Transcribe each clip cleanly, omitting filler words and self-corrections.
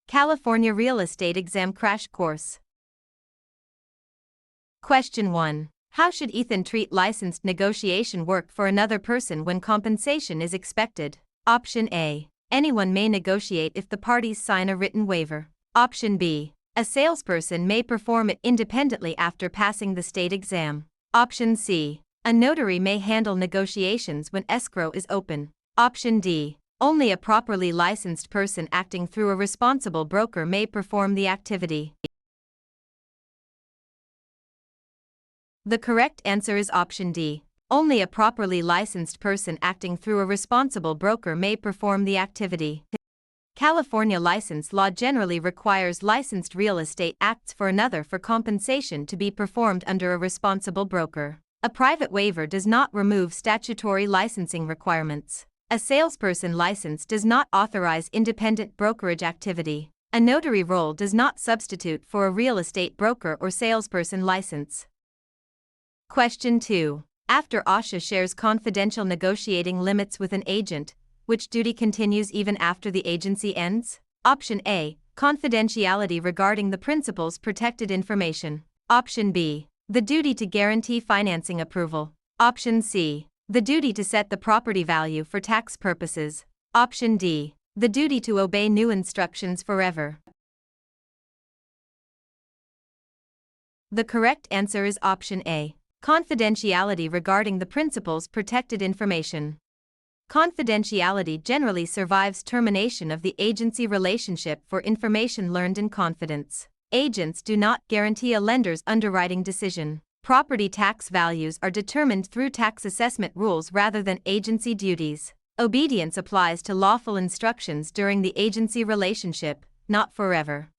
California Real Estate Exam Crash Course. Question 1. How should Ethan treat licensed negotiation work for another person when compensation is expected? Option A. Anyone may negotiate if the parties sign a written waiver. Option B. A salesperson may perform it independently after passing the state exam. Option C. A notary may handle negotiations when escrow is open. Option D. Only a properly licensed person acting through a responsible broker may perform the activity. The correct answer is option D. Only a properly licensed person acting through a responsible broker may perform the activity. California license law generally requires licensed real estate acts for another for compensation to be performed under a responsible broker. A private waiver does not remove statutory licensing requirements. A salesperson license does not authorize independent brokerage activity. A notary role does not substitute for a real estate broker or salesperson license. Question 2. After OSHA shares confidential negotiating limits with an agent, which duty continues even after the agency ends? Option A. Confidentiality regarding the principal's protected information. Option B. The duty to guarantee financing approval. Option C. The duty to set the property value for tax purposes. Option D. The duty to obey new instructions forever. The correct answer is option A. Confidentiality regarding the principal's protected information. Confidentiality generally survives termination of the agency relationship for information learned in confidence. Agents do not guarantee a lender's underwriting decision. Property tax values are determined through tax assessment rules rather than agency duties. Obedience applies to lawful instructions during the agency relationship, not forever.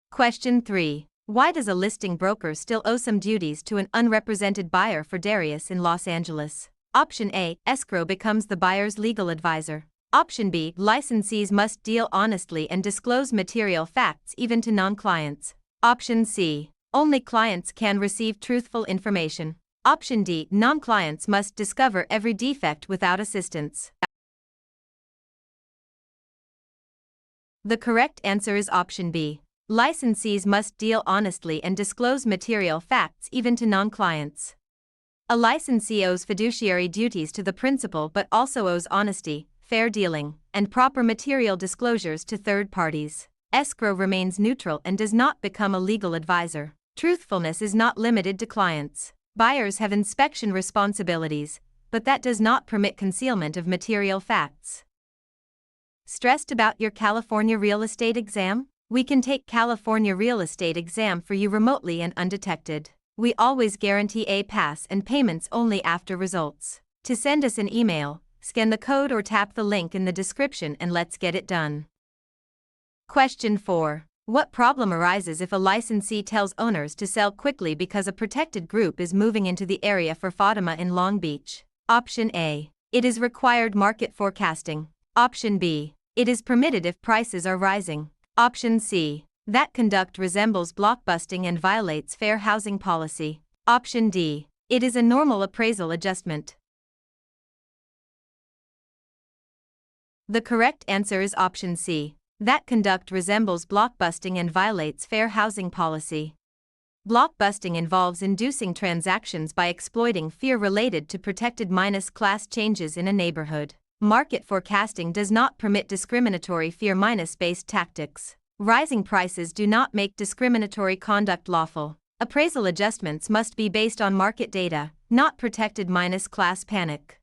Question 3. Why does a listing broker still owe some duties to an unrepresented buyer for Darius in Los Angeles? Option A. Escrow becomes the buyer's legal advisor. Option B. Licensees must deal honestly and disclose material facts even to non-clients. Option C. Only clients can receive truthful information. Option D. Non-clients must discover every defect without assistance. The correct answer is option B. Licensees must deal honestly and disclose material facts even to non-clients. A licensee owes fiduciary duties to the principal but also owes honesty, fair dealing, and proper material disclosures to third parties. Escrow remains neutral and does not become a legal advisor. Truthfulness is not limited to clients. Buyers have inspection responsibilities, but that does not permit concealment of material facts. Stressed about your California real estate exam? We can take California real estate exam for you remotely and undetected. We always guarantee a pass and payments only after results. To send us an email, scan the code or tap the link in the description and let's get it done. Question 4. What problem arises if a licensee tells owners to sell quickly because a protected group is moving into the area for Fatima in Long Beach? Option A. It is required market forecasting. Option B. It is permitted if prices are rising. Option C. That conduct resembles blockbusting and violates fair housing policy. Option D. It is a normal appraisal adjustment. The correct answer is option C. That conduct resembles blockbusting and violates fair housing policy. Blockbusting involves inducing transactions by exploiting fear related to protected-class changes in a neighborhood. Market forecasting does not permit discriminatory fear-based tactics. Rising prices do not make discriminatory conduct lawful. Appraisal adjustments must be based on market data, not protected-class panic.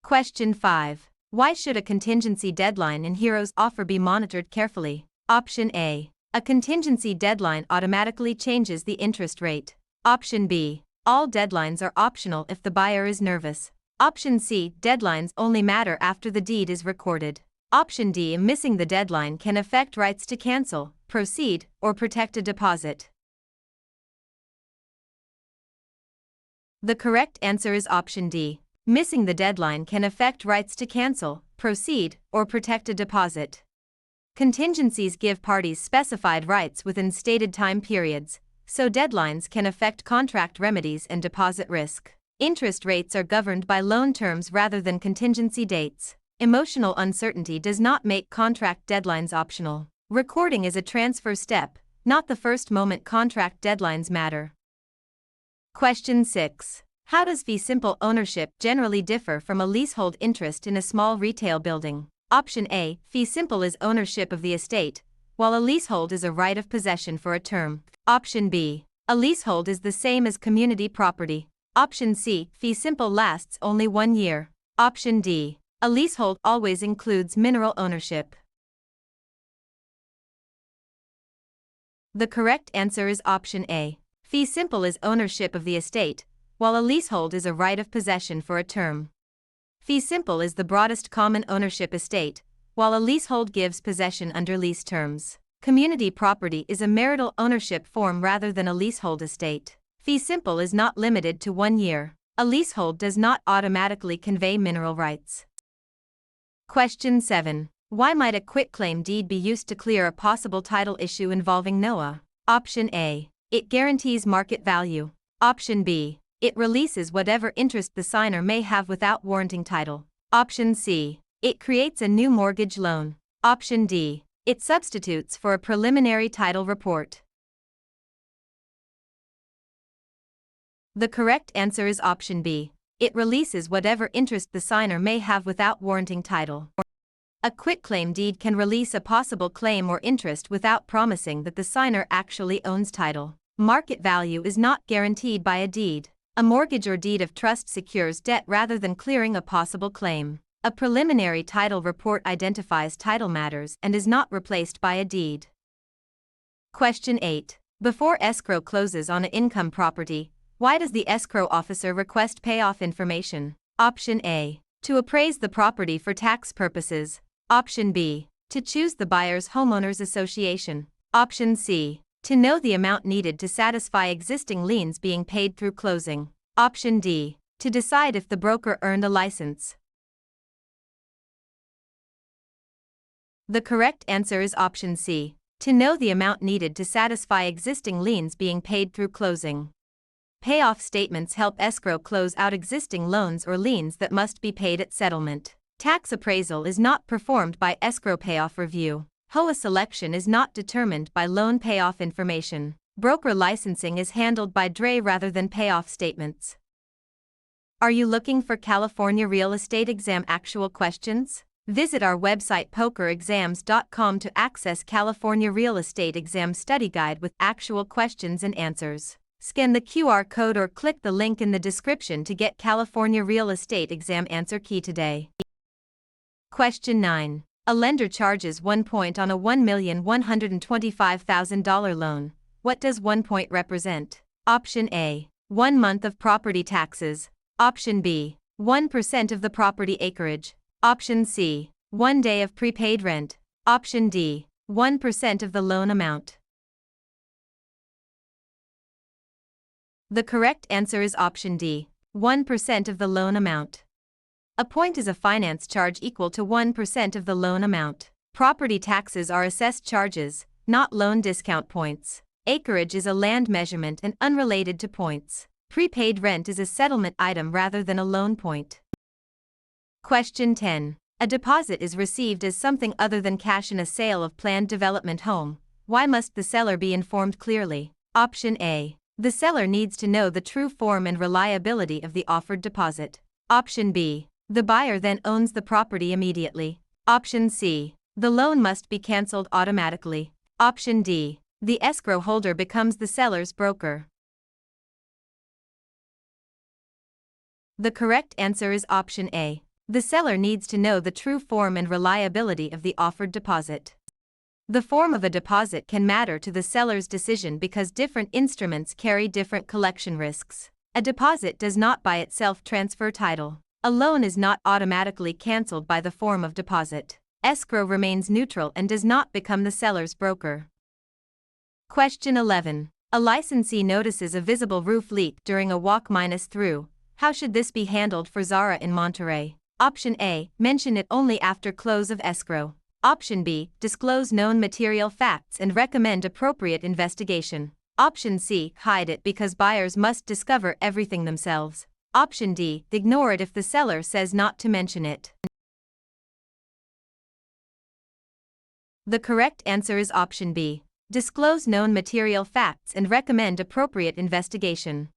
Question 5. Why should a contingency deadline in Hero's offer be monitored carefully? Option A. A contingency deadline automatically changes the interest rate. Option B. All deadlines are optional if the buyer is nervous. Option C. Deadlines only matter after the deed is recorded. Option D. Missing the deadline can affect rights to cancel, proceed, or protect a deposit. The correct answer is option D. Missing the deadline can affect rights to cancel, proceed, or protect a deposit. Contingencies give parties specified rights within stated time periods, so deadlines can affect contract remedies and deposit risk. Interest rates are governed by loan terms rather than contingency dates. Emotional uncertainty does not make contract deadlines optional. Recording is a transfer step, not the first moment contract deadlines matter. Question 6. How does fee simple ownership generally differ from a leasehold interest in a small retail building? Option A. Fee simple is ownership of the estate, while a leasehold is a right of possession for a term. Option B. A leasehold is the same as community property. Option C. Fee simple lasts only 1 year. Option D. A leasehold always includes mineral ownership. The correct answer is option A. Fee simple is ownership of the estate, while a leasehold is a right of possession for a term. Fee simple is the broadest common ownership estate, while a leasehold gives possession under lease terms. Community property is a marital ownership form rather than a leasehold estate. Fee simple is not limited to 1 year. A leasehold does not automatically convey mineral rights. Question 7. Why might a quitclaim deed be used to clear a possible title issue involving Noah? Option A. It guarantees market value. Option B. It releases whatever interest the signer may have without warranting title. Option C. It creates a new mortgage loan. Option D. It substitutes for a preliminary title report. The correct answer is option B. It releases whatever interest the signer may have without warranting title. A quitclaim deed can release a possible claim or interest without promising that the signer actually owns title. Market value is not guaranteed by a deed. A mortgage or deed of trust secures debt rather than clearing a possible claim. A preliminary title report identifies title matters and is not replaced by a deed. Question 8. Before escrow closes on an income property, why does the escrow officer request payoff information? Option A. To appraise the property for tax purposes. Option B. To choose the buyer's homeowners association. Option C. To know the amount needed to satisfy existing liens being paid through closing. Option D. To decide if the broker earned a license. The correct answer is option C. To know the amount needed to satisfy existing liens being paid through closing. Payoff statements help escrow close out existing loans or liens that must be paid at settlement. Tax appraisal is not performed by escrow payoff review. HOA selection is not determined by loan payoff information. Broker licensing is handled by DRE rather than payoff statements. Are you looking for California real estate exam actual questions? Visit our website pokerexams.com to access California real estate exam study guide with actual questions and answers. Scan the QR code or click the link in the description to get California real estate exam answer key today. Question 9. A lender charges 1 point on a $1,125,000 loan. What does 1 point represent? Option A. 1 month of property taxes. Option B. 1% of the property acreage. Option C. 1 day of prepaid rent. Option D. 1% of the loan amount. The correct answer is option D. 1% of the loan amount. A point is a finance charge equal to 1% of the loan amount. Property taxes are assessed charges, not loan discount points. Acreage is a land measurement and unrelated to points. Prepaid rent is a settlement item rather than a loan point. Question 10. A deposit is received as something other than cash in a sale of planned development home. Why must the seller be informed clearly? Option A. The seller needs to know the true form and reliability of the offered deposit. Option B. The buyer then owns the property immediately. Option C. The loan must be cancelled automatically. Option D. The escrow holder becomes the seller's broker. The correct answer is option A. The seller needs to know the true form and reliability of the offered deposit. The form of a deposit can matter to the seller's decision because different instruments carry different collection risks. A deposit does not by itself transfer title. A loan is not automatically cancelled by the form of deposit. Escrow remains neutral and does not become the seller's broker. Question 11. A licensee notices a visible roof leak during a walk-through. How should this be handled for Zara in Monterey? Option A. Mention it only after close of escrow. Option B. Disclose known material facts and recommend appropriate investigation. Option C. Hide it because buyers must discover everything themselves. Option D. Ignore it if the seller says not to mention it. The correct answer is option B. Disclose known material facts and recommend appropriate investigation.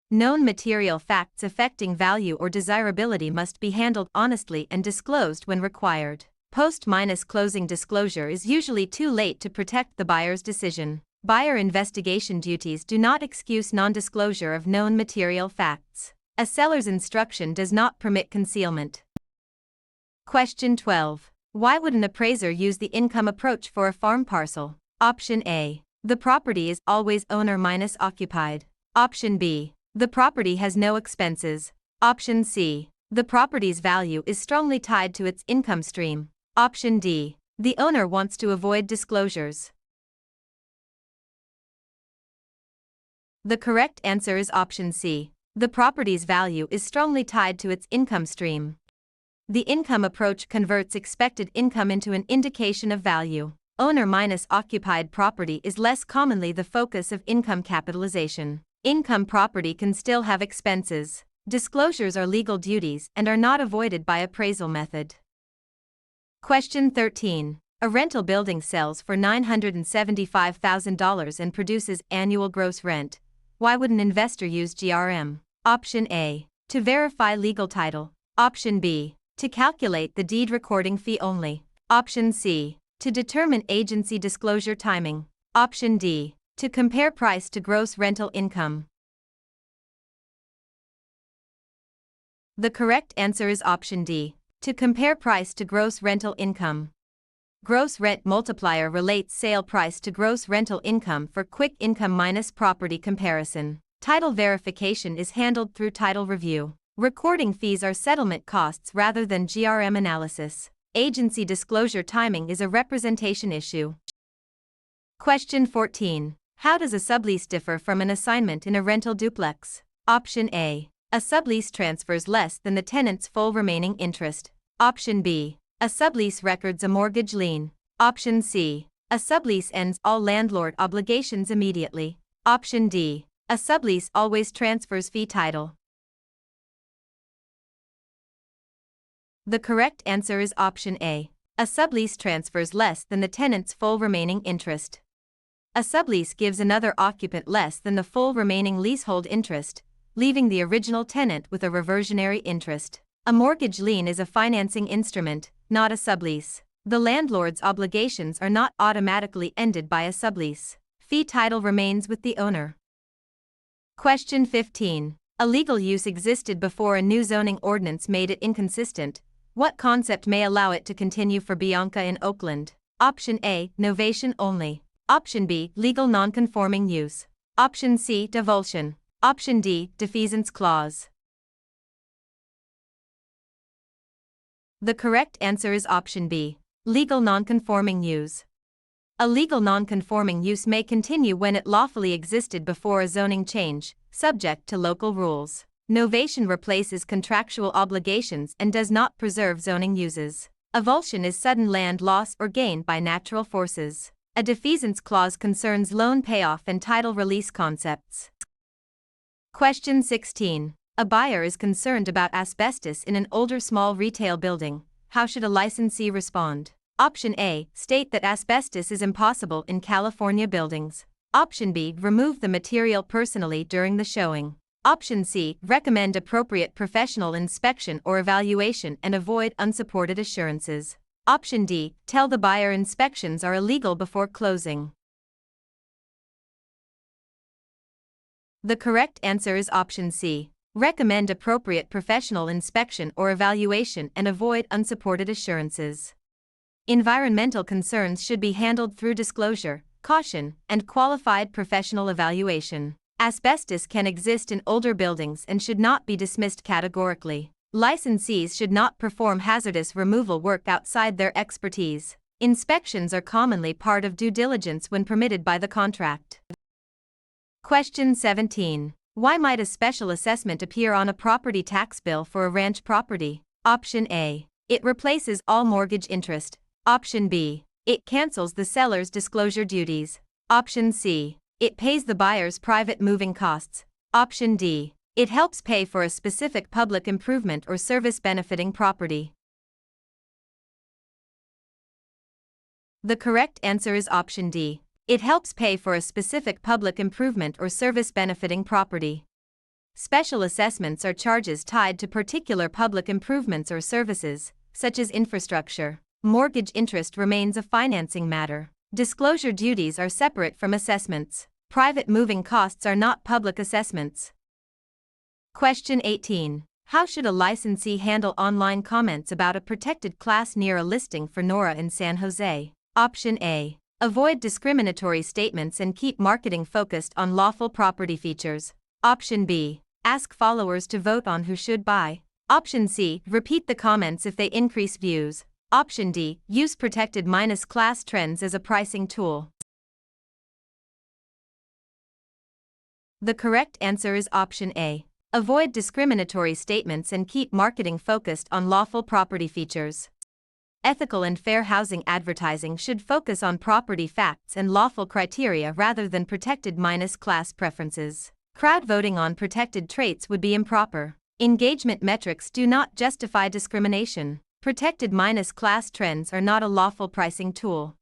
Known material facts affecting value or desirability must be handled honestly and disclosed when required. Post-closing disclosure is usually too late to protect the buyer's decision. Buyer investigation duties do not excuse non-disclosure of known material facts. A seller's instruction does not permit concealment. Question 12. Why would an appraiser use the income approach for a farm parcel? Option A. The property is always owner-occupied. Option B. The property has no expenses. Option C. The property's value is strongly tied to its income stream. Option D. The owner wants to avoid disclosures. The correct answer is option C. The property's value is strongly tied to its income stream. The income approach converts expected income into an indication of value. Owner-occupied property is less commonly the focus of income capitalization. Income property can still have expenses. Disclosures are legal duties and are not avoided by appraisal method. Question 13. A rental building sells for $975,000 and produces annual gross rent. Why would an investor use GRM? Option A. To verify legal title. Option B. To calculate the deed recording fee only. Option C. To determine agency disclosure timing. Option D. To compare price to gross rental income. The correct answer is option D. To compare price to gross rental income. Gross rent multiplier relates sale price to gross rental income for quick income minus property comparison. Title verification is handled through title review. Recording fees are settlement costs rather than GRM analysis. Agency disclosure timing is a representation issue. Question 14. How does a sublease differ from an assignment in a rental duplex? Option A. A sublease transfers less than the tenant's full remaining interest. Option B. A sublease records a mortgage lien. Option C. A sublease ends all landlord obligations immediately. Option D. A sublease always transfers fee title. The correct answer is option A. A sublease transfers less than the tenant's full remaining interest. A sublease gives another occupant less than the full remaining leasehold interest, leaving the original tenant with a reversionary interest. A mortgage lien is a financing instrument, not a sublease. The landlord's obligations are not automatically ended by a sublease. Fee title remains with the owner. Question 15. A legal use existed before a new zoning ordinance made it inconsistent. What concept may allow it to continue for Bianca in Oakland? Option A. Novation only. Option B. Legal non-conforming use. Option C. Divulsion. Option D. Defeasance clause. The correct answer is option B. Legal non-conforming use. A legal non-conforming use may continue when it lawfully existed before a zoning change, subject to local rules. Novation replaces contractual obligations and does not preserve zoning uses. Avulsion is sudden land loss or gain by natural forces. A defeasance clause concerns loan payoff and title release concepts. Question 16. A buyer is concerned about asbestos in an older small retail building. How should a licensee respond? Option A. State that asbestos is impossible in California buildings. Option B. Remove the material personally during the showing. Option C. Recommend appropriate professional inspection or evaluation and avoid unsupported assurances. Option D. Tell the buyer inspections are illegal before closing. The correct answer is option C. Recommend appropriate professional inspection or evaluation and avoid unsupported assurances. Environmental concerns should be handled through disclosure, caution, and qualified professional evaluation. Asbestos can exist in older buildings and should not be dismissed categorically. Licensees should not perform hazardous removal work outside their expertise. Inspections are commonly part of due diligence when permitted by the contract. Question 17. Why might a special assessment appear on a property tax bill for a ranch property? Option A. It replaces all mortgage interest. Option B. It cancels the seller's disclosure duties. Option C. It pays the buyer's private moving costs. Option D. It helps pay for a specific public improvement or service benefiting property. The correct answer is option D. It helps pay for a specific public improvement or service benefiting property. Special assessments are charges tied to particular public improvements or services, such as infrastructure. Mortgage interest remains a financing matter. Disclosure duties are separate from assessments. Private moving costs are not public assessments. Question 18. How should a licensee handle online comments about a protected class near a listing for Nora in San Jose? Option A. Avoid discriminatory statements and keep marketing focused on lawful property features. Option B. Ask followers to vote on who should buy. Option C. Repeat the comments if they increase views. Option D. Use protected class trends as a pricing tool. The correct answer is option A. Avoid discriminatory statements and keep marketing focused on lawful property features. Ethical and fair housing advertising should focus on property facts and lawful criteria rather than protected class preferences. Crowd voting on protected traits would be improper. Engagement metrics do not justify discrimination. Protected class trends are not a lawful pricing tool.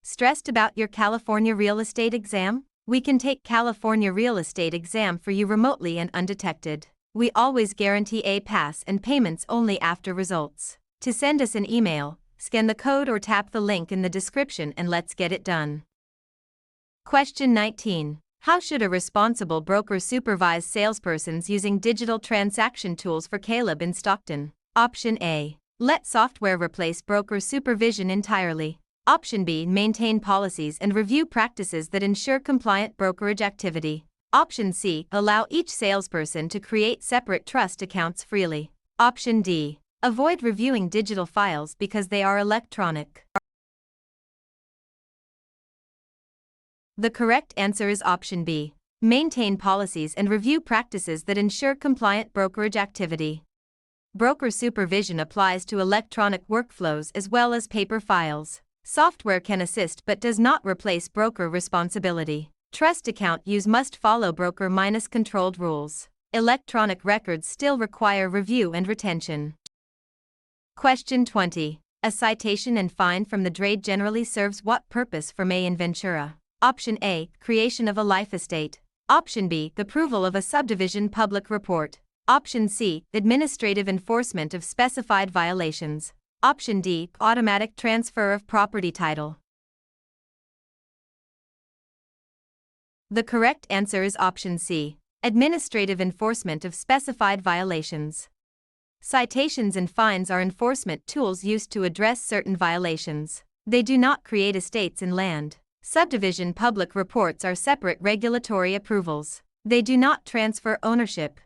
Stressed about your California real estate exam? We can take California real estate exam for you remotely and undetected. We always guarantee a pass and payments only after results. To send us an email, scan the code or tap the link in the description and let's get it done. Question 19. How should a responsible broker supervise salespersons using digital transaction tools for Caleb in Stockton? Option A. Let software replace broker supervision entirely. Option B. Maintain policies and review practices that ensure compliant brokerage activity. Option C. Allow each salesperson to create separate trust accounts freely. Option D. Avoid reviewing digital files because they are electronic. The correct answer is option B. Maintain policies and review practices that ensure compliant brokerage activity. Broker supervision applies to electronic workflows as well as paper files. Software can assist but does not replace broker responsibility. Trust account use must follow broker controlled rules. Electronic records still require review and retention. Question 20. A citation and fine from the DRADE generally serves what purpose for May in Ventura? Option A. Creation of a life estate. Option B. The approval of a subdivision public report. Option C. Administrative enforcement of specified violations. Option D. Automatic transfer of property title. The correct answer is option C. Administrative enforcement of specified violations. Citations and fines are enforcement tools used to address certain violations. They do not create estates in land. Subdivision public reports are separate regulatory approvals. They do not transfer ownership.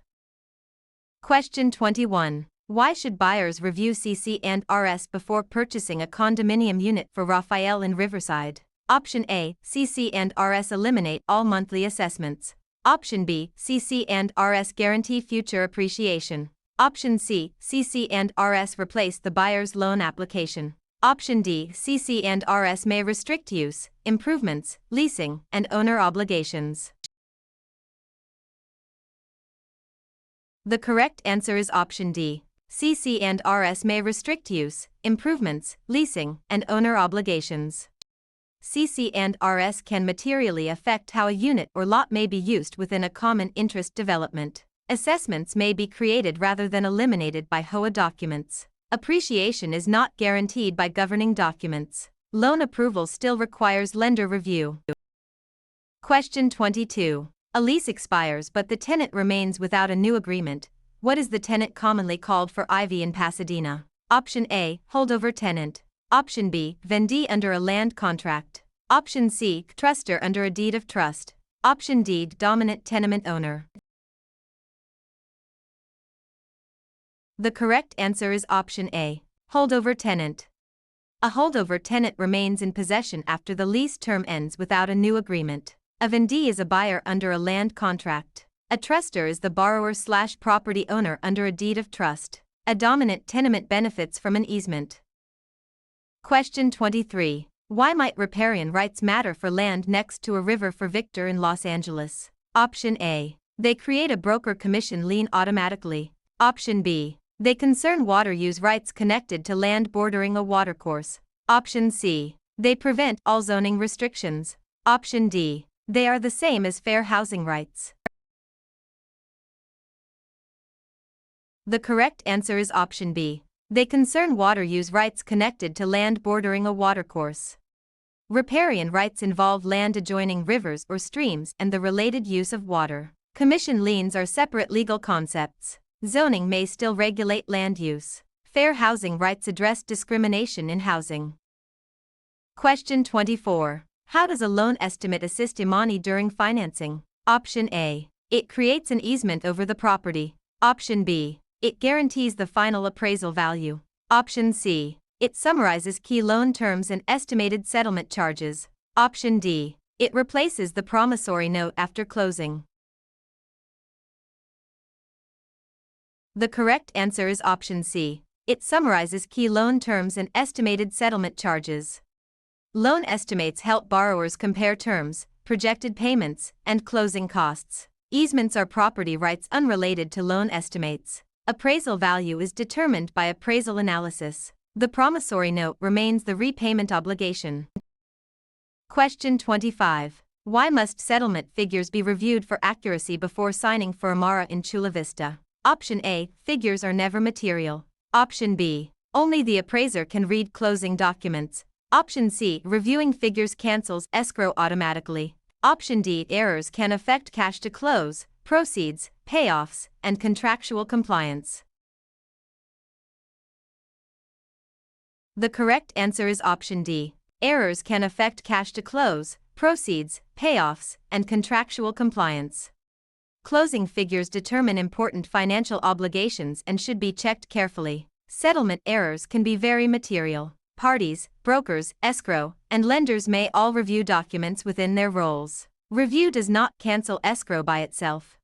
Question 21. Why should buyers review CC&RS before purchasing a condominium unit for Rafael in Riverside? Option A. CC&RS eliminate all monthly assessments. Option B. CC&RS guarantee future appreciation. Option C. CC&RS replace the buyer's loan application. Option D. CC&RS may restrict use, improvements, leasing, and owner obligations. The correct answer is option D. CC&RS may restrict use, improvements, leasing, and owner obligations. CC&RS can materially affect how a unit or lot may be used within a common interest development. Assessments may be created rather than eliminated by HOA documents. Appreciation is not guaranteed by governing documents. Loan approval still requires lender review. Question 22. A lease expires but the tenant remains without a new agreement. What is the tenant commonly called for Ivy in Pasadena? Option A. Holdover tenant. Option B. Vendee under a land contract. Option C. Truster under a deed of trust. Option D. Dominant tenement owner. The correct answer is option A. Holdover tenant. A holdover tenant remains in possession after the lease term ends without a new agreement. A vendee is a buyer under a land contract. A truster is the borrower/property owner under a deed of trust. A dominant tenement benefits from an easement. Question 23. Why might riparian rights matter for land next to a river for Victor in Los Angeles? Option A. They create a broker commission lien automatically. Option B. They concern water use rights connected to land bordering a watercourse. Option C. They prevent all zoning restrictions. Option D. They are the same as fair housing rights. The correct answer is option B. They concern water use rights connected to land bordering a watercourse. Riparian rights involve land adjoining rivers or streams and the related use of water. Commission liens are separate legal concepts. Zoning may still regulate land use. Fair housing rights address discrimination in housing. Question 24. How does a loan estimate assist Imani during financing? Option A. It creates an easement over the property. Option B. It guarantees the final appraisal value. Option C. It summarizes key loan terms and estimated settlement charges. Option D. It replaces the promissory note after closing. The correct answer is option C. It summarizes key loan terms and estimated settlement charges. Loan estimates help borrowers compare terms, projected payments, and closing costs. Easements are property rights unrelated to loan estimates. Appraisal value is determined by appraisal analysis. The promissory note remains the repayment obligation. Question 25. Why must settlement figures be reviewed for accuracy before signing for Amara in Chula Vista? Option A. Figures are never material. Option B. Only the appraiser can read closing documents. Option C. Reviewing figures cancels escrow automatically. Option D. Errors can affect cash to close, proceeds, payoffs, and contractual compliance. The correct answer is option D. Errors can affect cash to close, proceeds, payoffs, and contractual compliance. Closing figures determine important financial obligations and should be checked carefully. Settlement errors can be very material. Parties, brokers, escrow, and lenders may all review documents within their roles. Review does not cancel escrow by itself.